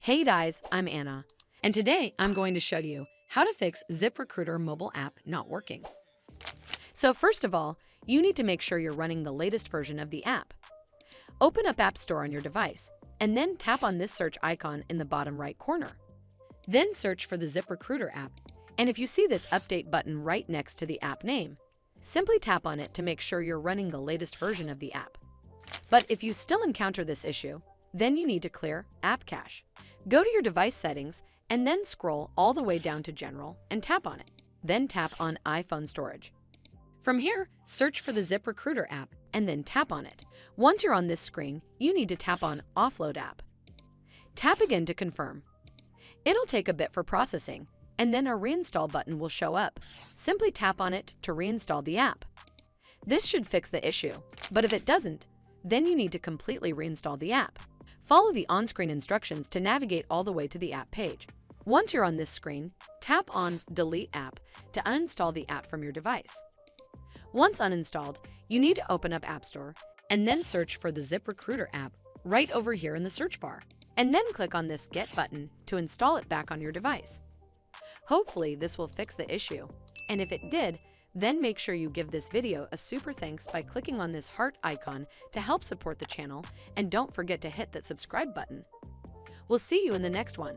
Hey guys, I'm Anna, and today I'm going to show you how to fix ZipRecruiter mobile app not working. So first of all, you need to make sure you're running the latest version of the app. Open up App Store on your device, and then tap on this search icon in the bottom right corner. Then search for the ZipRecruiter app, and if you see this update button right next to the app name, simply tap on it to make sure you're running the latest version of the app. But if you still encounter this issue, then you need to clear App Cache. Go to your device settings and then scroll all the way down to General and tap on it. Then tap on iPhone Storage. From here, search for the ZipRecruiter app and then tap on it. Once you're on this screen, you need to tap on Offload App. Tap again to confirm. It'll take a bit for processing, and then a Reinstall button will show up. Simply tap on it to reinstall the app. This should fix the issue, but if it doesn't, then you need to completely reinstall the app. Follow the on-screen instructions to navigate all the way to the app page. Once you're on this screen, tap on Delete App to uninstall the app from your device. Once uninstalled, you need to open up App Store and then search for the ZipRecruiter app right over here in the search bar, and then click on this Get button to install it back on your device. Hopefully this will fix the issue, and if it did, then make sure you give this video a super thanks by clicking on this heart icon to help support the channel, and don't forget to hit that subscribe button. We'll see you in the next one.